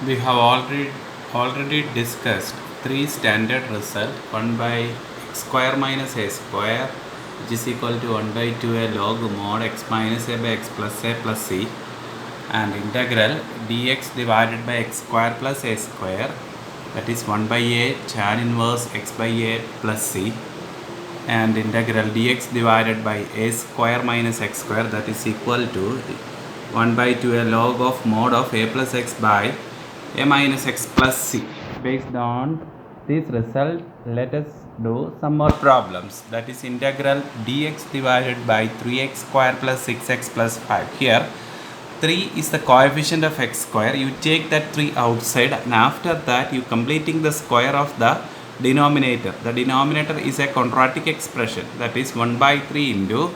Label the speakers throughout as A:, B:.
A: We have already discussed three standard results: 1 by x square minus a square, which is equal to 1 by 2 a log mod x minus a by x plus c, and integral dx divided by x square plus a square, that is 1 by a tan inverse x by a plus c, and integral dx divided by a square minus x square, that is equal to 1 by 2 a log of mod of a plus x by a minus x plus c. Based on this result, let us do some more problems. That is integral dx divided by 3x square plus 6x plus 5. Here 3 is the coefficient of x square. You take that 3 outside, and after that you completing the square of the denominator. The denominator is a quadratic expression, that is 1 by 3 into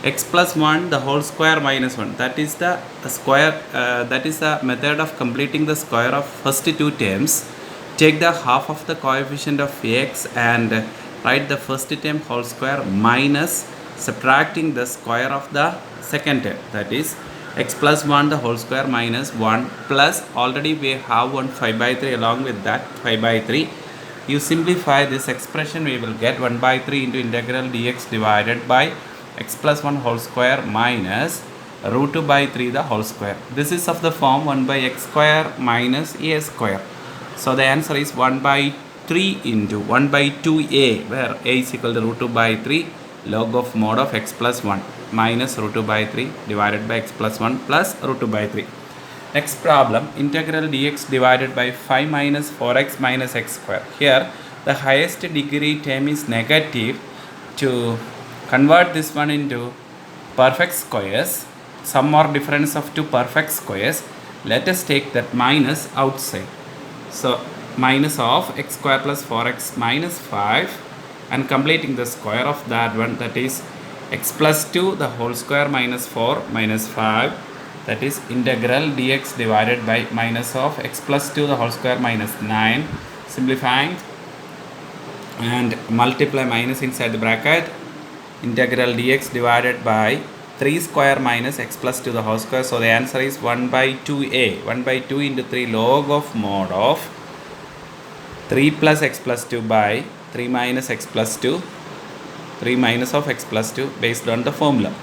A: x plus 1 the whole square minus 1. That is the square, that is the method of completing the square of first two terms. Take the half of the coefficient of x and write the first term whole square minus subtracting the square of the second term, that is x plus 1 the whole square minus 1 plus already we have one 5 by 3 along with that 5 by 3. You simplify this expression, we will get 1 by 3 into integral dx divided by x plus 1 whole square minus root 2 by 3 the whole square. This is of the form 1 by x square minus a square. So the answer is 1 by 3 into 1 by 2a, where a is equal to root 2 by 3 log of mod of x plus 1 minus root 2 by 3 divided by x plus 1 plus root 2 by 3. Next problem, integral dx divided by 5 minus 4x minus x square. Here the highest degree term is negative. To convert this one into perfect squares, sum or difference of two perfect squares, let us take that minus outside. So minus of x square plus 4x minus 5, and completing the square of that one, that is x plus 2 the whole square minus 4 minus 5, that is integral dx divided by minus of x plus 2 the whole square minus 9. Simplifying and multiply minus inside the bracket, integral dx divided by 3 square minus x plus 2 the whole square. So the answer is 1 by 2a, 1 by 2 into 3 log of mod of 3 plus x plus 2 by 3 minus x plus 2, 3 minus of x plus 2 based on the formula.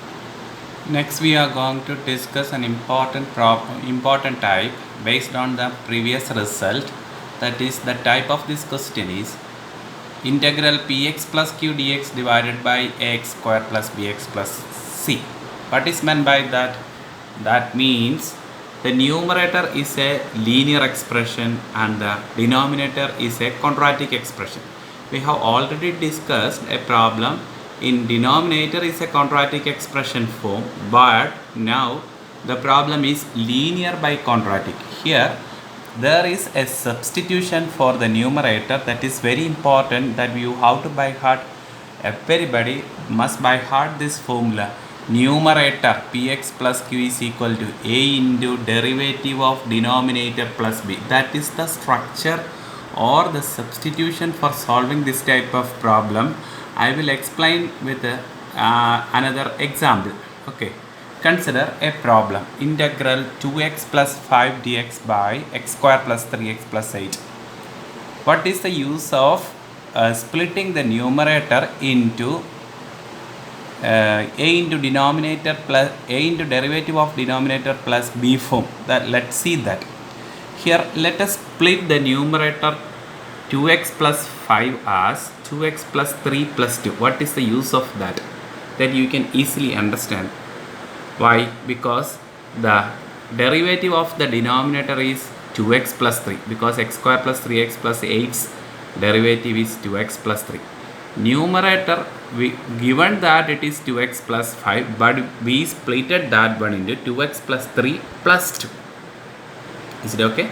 A: Next we are going to discuss an important type based on the previous result. That is, the type of this question is integral px plus q dx divided by ax square plus bx plus c. What is meant by that? That means the numerator is a linear expression and the denominator is a quadratic expression. We have already discussed a problem in denominator is a quadratic expression form, but now the problem is linear by quadratic. Here there is a substitution for the numerator, that is very important, that you have to by heart. Everybody must by heart this formula. Numerator px plus q is equal to a into derivative of denominator plus b. That is the structure or the substitution for solving this type of problem. I will explain with another example. Okay, consider a problem integral 2x plus 5 dx by x square plus 3x plus 8. What is the use of splitting the numerator into a into denominator plus a into derivative of denominator plus b form? That let's see that. Here let us split the numerator 2x plus 5 as 2x plus 3 plus 2. What is the use of that? That you can easily understand. Why? Because the derivative of the denominator is 2x plus 3, because x square plus 3x plus 8's derivative is 2x plus 3. Numerator, we given that it is 2x plus 5, but we splitted that one into 2x plus 3 plus 2. Is it okay?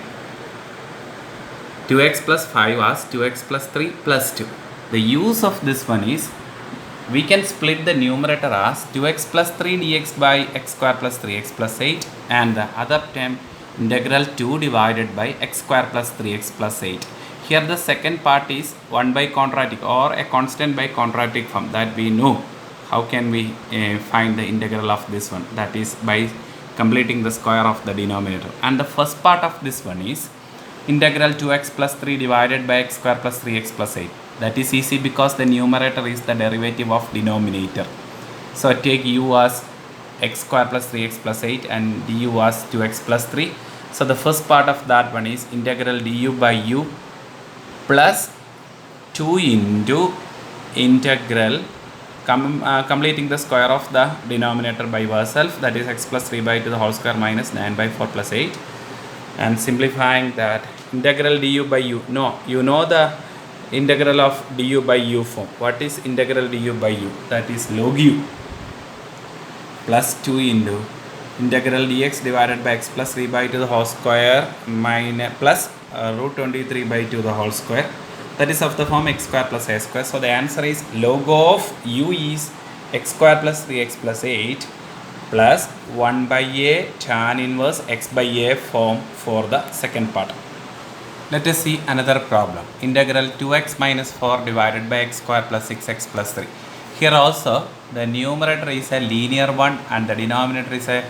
A: 2x plus 5 as 2x plus 3 plus 2. The use of this one is we can split the numerator as 2x plus 3 dx by x square plus 3x plus 8, and the other term integral 2 divided by x square plus 3x plus 8. Here the second part is 1 by quadratic or a constant by quadratic form, that we know. How can we find the integral of this one? That is by completing the square of the denominator. And the first part of this one is integral 2x plus 3 divided by x square plus 3x plus 8. That is easy because the numerator is the derivative of denominator. So take u as x square plus 3x plus 8 and du as 2x plus 3. So the first part of that one is integral du by u plus 2 into integral completing the square of the denominator by ourselves, that is x plus 3 by 2 the whole square minus 9 by 4 plus 8, and simplifying that integral du by u. No, you know the integral of du by u form. What is integral du by u? That is log u plus 2 into integral dx divided by x plus 3 by 2 the whole square minus plus root 23 by 2 the whole square, that is of the form x square plus a square. So the answer is log of u is x square plus 3x plus 8 plus 1 by a tan inverse x by a form for the second part. Let us see another problem. Integral 2x minus 4 divided by x square plus 6x plus 3. Here also the numerator is a linear one and the denominator is a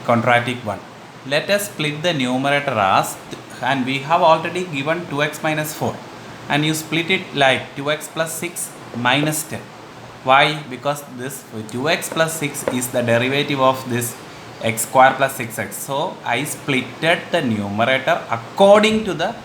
A: quadratic one. Let us split the numerator as, and we have already given 2x minus 4, and you split it like 2x plus 6 minus 10. Why? Because this 2x plus 6 is the derivative of this x square plus 6x. So I splitted the numerator according to the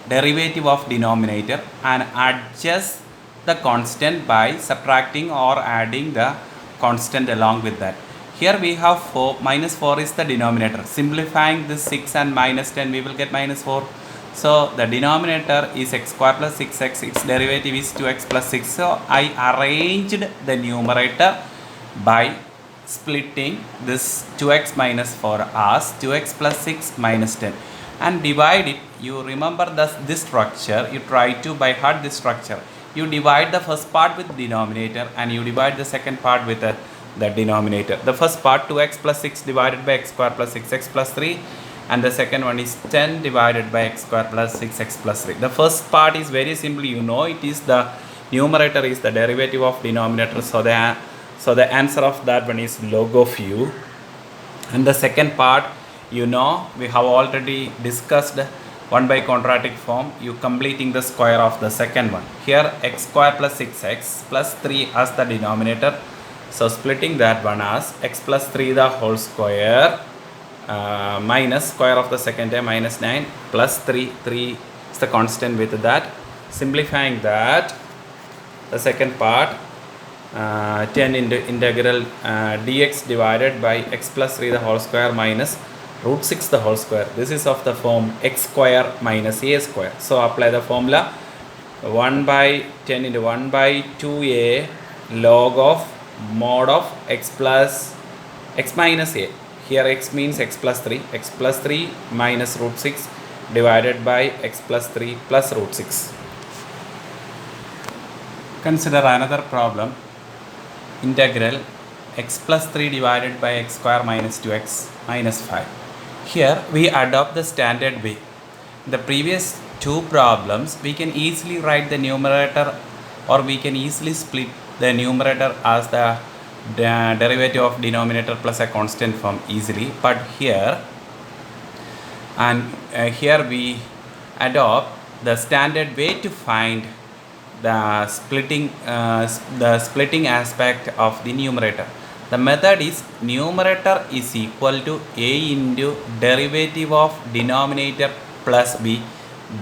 A: derivative of denominator and adjust the constant by subtracting or adding the constant along with that. Here we have 4, minus 4 is the denominator. Simplifying this 6 and minus 10, we will get minus 4. So the denominator is x square plus 6x, its derivative is 2x plus 6. So I arranged the numerator by splitting this 2x minus 4 as 2x plus 6 minus 10 and divide it. You remember this structure, you try to by heart this structure. You divide the first part with denominator and you divide the second part with the denominator. The first part 2x plus 6 divided by x square plus 6x plus 3, and the second one is 10 divided by x square plus 6x plus 3. The first part is very simple, you know, it is the numerator is the derivative of denominator, so the answer of that one is log of u. And the second part, you know, we have already discussed 1 by quadratic form, you completing the square of the second one. Here x square plus 6x plus 3 as the denominator, so splitting that one as x plus 3 the whole square minus square of the second term minus 9 plus 3 is the constant with that. Simplifying that, the second part 10 into integral dx divided by x plus 3 the whole square minus root 6 the whole square. This is of the form x square minus a square. So apply the formula 1 by 10 into 1 by 2a log of mod of x plus x minus a. Here x means x plus 3 minus root 6 divided by x plus 3 plus root 6. Consider another problem. Integral x plus 3 divided by x square minus 2x minus 5. Here we adopt the standard way. In the previous two problems, we can easily write the numerator, or we can easily split the numerator as the derivative of denominator plus a constant form easily. But here here we adopt the standard way to find the splitting aspect of the numerator. The method is numerator is equal to a into derivative of denominator plus b.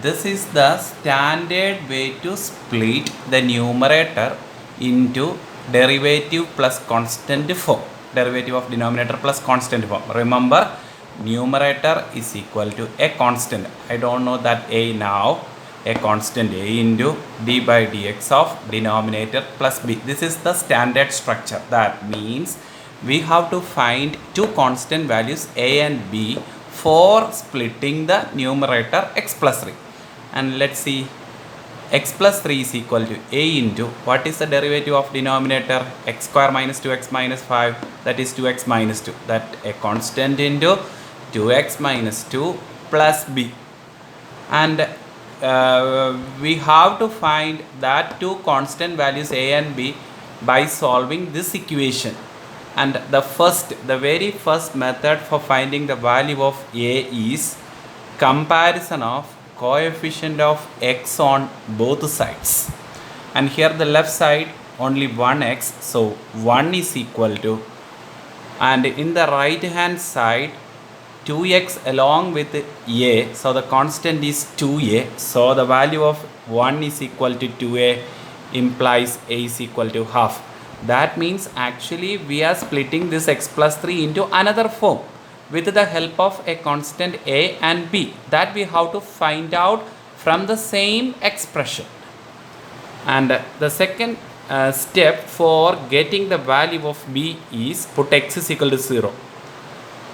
A: This is the standard way to split the numerator into derivative plus constant form. Derivative of denominator plus constant form. Remember, numerator is equal to a constant. I don't know that a now. A constant a into d by dx of denominator plus b. This is the standard structure. That means we have to find two constant values a and b for splitting the numerator x plus 3. And let's see, x plus 3 is equal to a into, what is the derivative of denominator? X square minus 2x minus 5, that is 2x minus 2. That a constant into 2x minus 2 plus b. And we have to find that two constant values a and b by solving this equation. And the very first method for finding the value of a is comparison of coefficient of x on both sides. And here the left side only 1x, so 1 is equal to, and in the right hand side 2x along with a, so the constant is 2a, so the value of 1 is equal to 2a implies a is equal to half. That means actually we are splitting this x plus 3 into another form with the help of a constant a and b that we have to find out from the same expression. And the second step for getting the value of b is put x is equal to 0.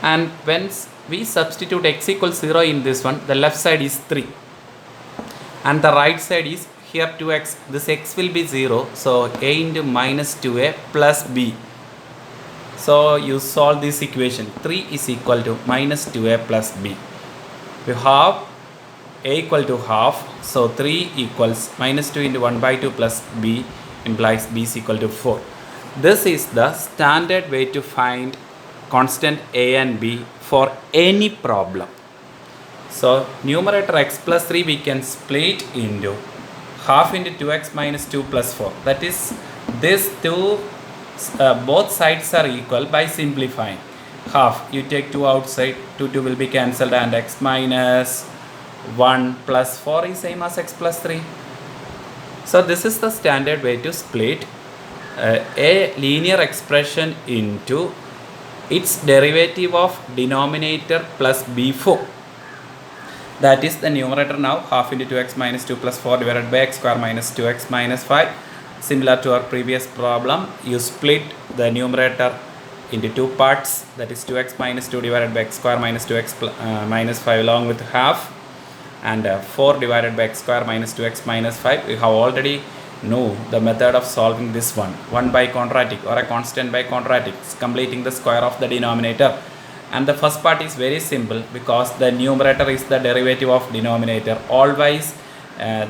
A: And when we substitute x equals 0 in this one, the left side is 3 and the right side is here 2x. This x will be 0, so a into minus 2a plus b. So you solve this equation. 3 is equal to minus 2a plus b. We have a equal to half, so 3 equals minus 2 into 1 by 2 plus b implies b is equal to 4. This is the standard way to find constant a and b for any problem. So numerator x plus 3 we can split into half into 2x minus 2 plus 4. That is, these two both sides are equal by simplifying. Half, you take 2 outside, 2 will be cancelled, and x minus 1 plus 4 is same as x plus 3. So this is the standard way to split a linear expression into its derivative of denominator plus b4. That is the numerator now, half into 2x minus 2 plus 4 divided by x square minus 2x minus 5. Similar to our previous problem, you split the numerator into two parts, that is 2x minus 2 divided by x square minus 2x minus 5 along with half, and 4 divided by x square minus 2x minus 5. We have already know the method of solving this one. 1 by quadratic or a constant by quadratic, completing the square of the denominator. And the first part is very simple because the numerator is the derivative of denominator. Always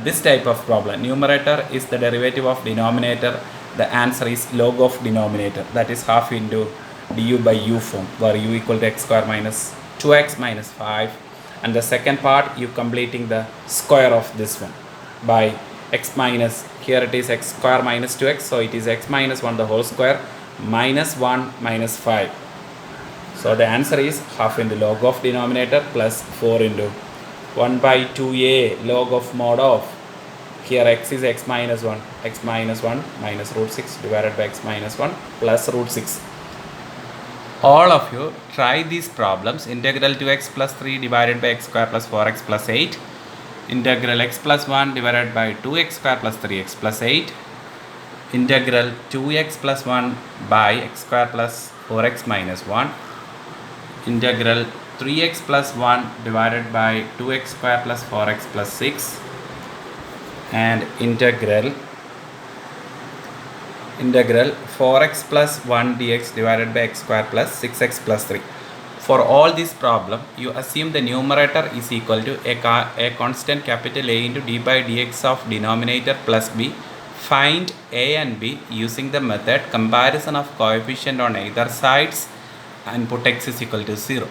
A: this type of problem, numerator is the derivative of denominator, the answer is log of denominator, that is half into du by u form, where u equal to x square minus 2x minus 5. And the second part, you completing the square of this one by x minus, here it is x square minus 2x, so it is x minus 1 the whole square minus 1 minus 5. So the answer is half into log of denominator plus 4 into 1 by 2a log of mod of, here x is x minus 1 minus root 6 divided by x minus 1 plus root 6. All of you try these problems. Integral 2x plus 3 divided by x square plus 4x plus 8. Integral x plus 1 divided by 2x square plus 3x plus 8. Integral 2x plus 1 by x square plus 4x minus 1. Integral 3x plus 1 divided by 2x square plus 4x plus 6. And integral 4x plus 1 dx divided by x square plus 6x plus 3. For all this problem, you assume the numerator is equal to a constant capital A into d by dx of denominator plus b. Find a and b using the method comparison of coefficient on either sides and put x is equal to 0.